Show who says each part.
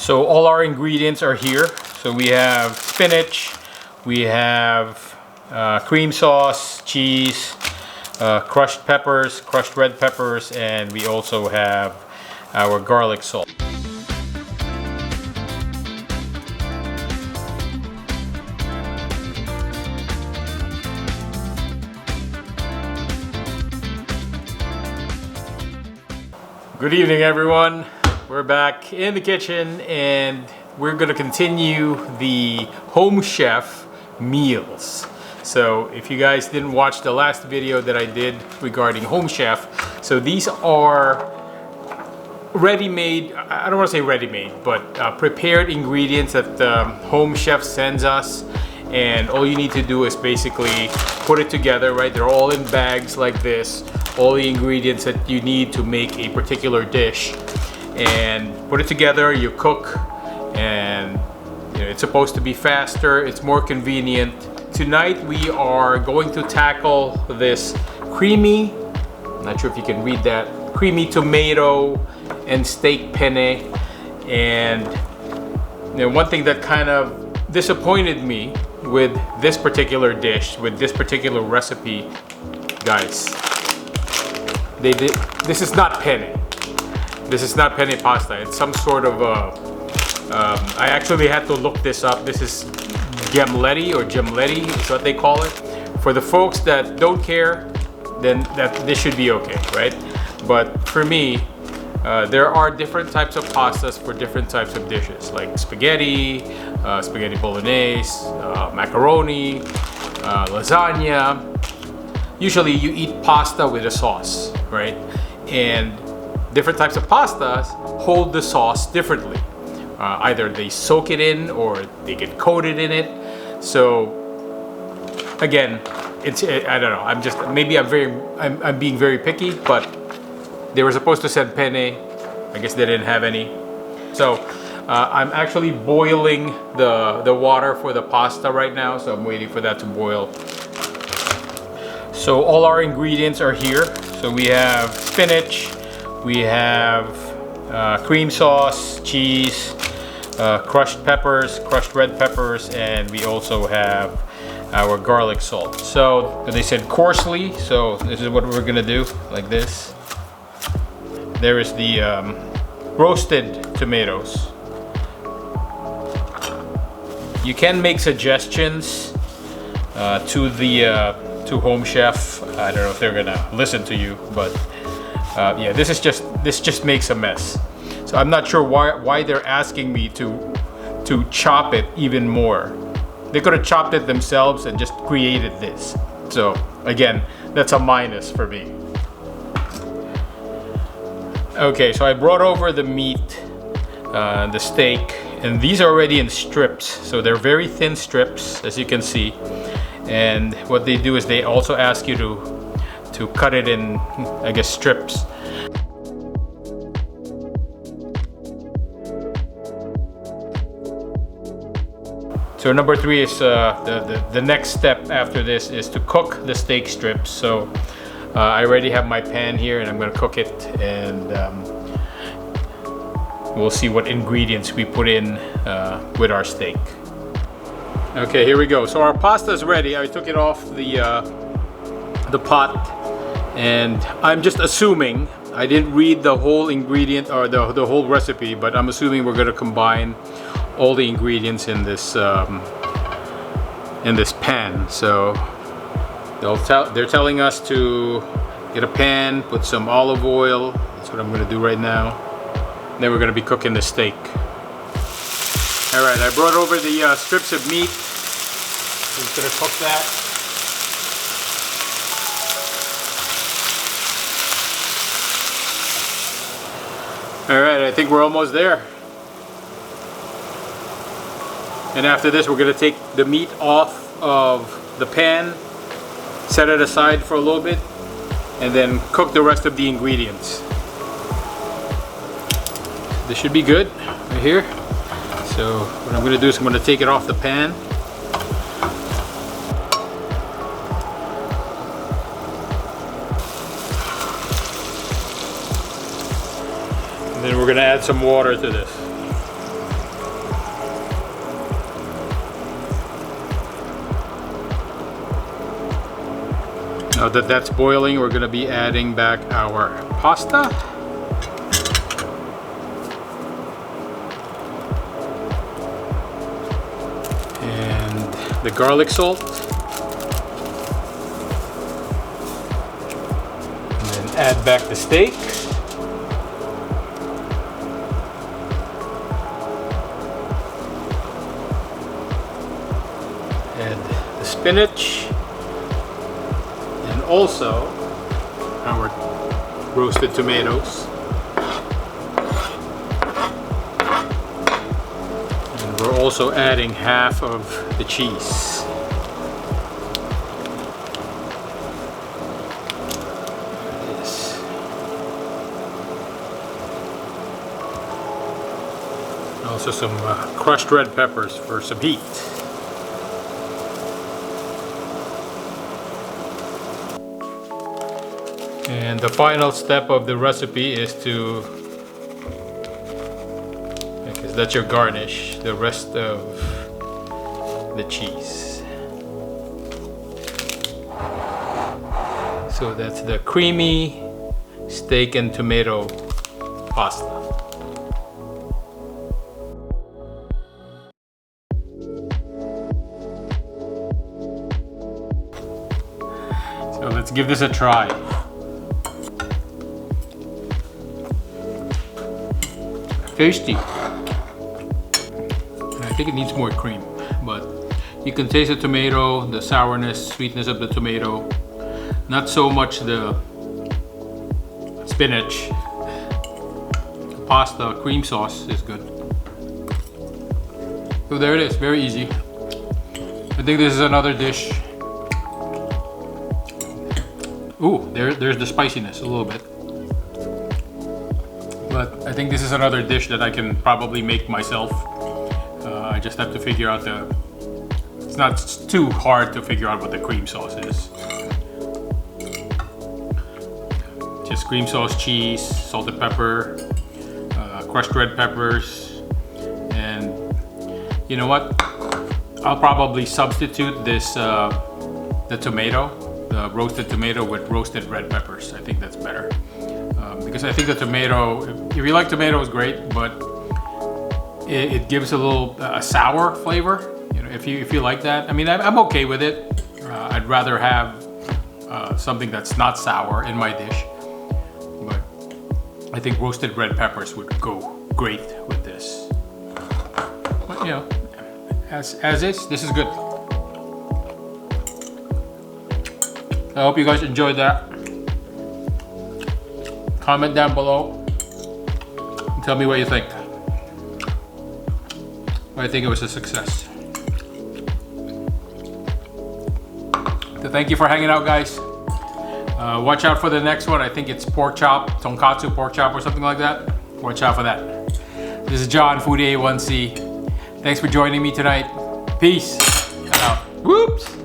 Speaker 1: So all our ingredients are here. So we have spinach, we have cream sauce, cheese, crushed peppers, crushed red peppers, and we also have our garlic salt. Good evening, everyone. We're back in the kitchen and we're gonna continue the Home Chef meals. So if you guys didn't watch the last video that I did regarding Home Chef, so these are ready-made, I don't want to say ready-made, but prepared ingredients that Home Chef sends us, and all you need to do is basically put it together, right? They're all in bags like this, all the ingredients that you need to make a particular dish, and put it together, you cook, and you know, it's supposed to be faster, it's more convenient. Tonight we are going to tackle this creamy, I'm not sure if you can read that, creamy tomato and steak penne. And you know, one thing that kind of disappointed me with this particular dish, with this particular recipe, guys, this is not penne. This is not penne pasta. It's some sort of I actually had to look this up. This is gemletti, or gemletti is what they call it. For the folks that don't care, then this should be okay, right? But for me, there are different types of pastas for different types of dishes, like spaghetti, spaghetti bolognese, macaroni, lasagna. Usually you eat pasta with a sauce, right? And different types of pastas hold the sauce differently. Either they soak it in or they get coated in it. So again, I don't know. I'm being very picky, but they were supposed to send penne. I guess they didn't have any. So I'm actually boiling the water for the pasta right now. So I'm waiting for that to boil. So all our ingredients are here. So we have spinach, we have cream sauce, cheese, crushed peppers, crushed red peppers, and we also have our garlic salt. So they said coarsely, so this is what we're gonna do, like this. There is the roasted tomatoes. You can make suggestions to Home Chef. I don't know if they're gonna listen to you, but yeah, this just makes a mess. So I'm not sure why they're asking me to chop it even more. They could have chopped it themselves and just created this. So again, that's a minus for me. Okay, so I brought over the meat, the steak, and these are already in strips. So they're very thin strips, as you can see. And what they do is they also ask you to cut it in, I guess, strips. So number 3 is the next step after this is to cook the steak strips. So I already have my pan here and I'm gonna cook it, and we'll see what ingredients we put in with our steak. Okay, here we go. So our pasta is ready. I took it off the pot, and I'm just assuming, I didn't read the whole ingredient or the whole recipe, but I'm assuming we're gonna combine all the ingredients in this pan. So they're telling us to get a pan, put some olive oil. That's what I'm gonna do right now. And then we're gonna be cooking the steak. All right, I brought over the strips of meat. I'm just gonna cook that. All right, I think we're almost there. And after this, we're gonna take the meat off of the pan, set it aside for a little bit, and then cook the rest of the ingredients. This should be good right here. So what I'm gonna do is I'm gonna take it off the pan. And then we're gonna add some water to this. Now that that's boiling, we're gonna be adding back our pasta. And the garlic salt. And then add back the steak. Add the spinach. And also our roasted tomatoes. And we're also adding half of the cheese. There it is. Also some crushed red peppers for some heat. And the final step of the recipe is to, because that's your garnish, the rest of the cheese. So that's the creamy steak and tomato pasta. So let's give this a try. Tasty. And I think it needs more cream, but you can taste the tomato, the sourness, sweetness of the tomato. Not so much the spinach. The pasta cream sauce is good. So there it is, very easy. I think this is another dish. Ooh, there's the spiciness a little bit. But I think this is another dish that I can probably make myself. I just have to figure out it's not too hard to figure out what the cream sauce is. Just cream sauce, cheese, salt and pepper, crushed red peppers, and you know what? I'll probably substitute this, the tomato, the roasted tomato with roasted red peppers. I think that's better. Because I think the tomato, if you like tomatoes, great, but it gives a little sour flavor. You know, if you like that. I mean, I'm okay with it. I'd rather have something that's not sour in my dish, but I think roasted red peppers would go great with this. But you know, as is, this is good. I hope you guys enjoyed that. Comment down below and tell me what you think. I think it was a success. So thank you for hanging out, guys. Watch out for the next one. I think it's pork chop, tonkatsu pork chop or something like that. Watch out for that. This is John, Foodie A1C. Thanks for joining me tonight. Peace. Out. Whoops.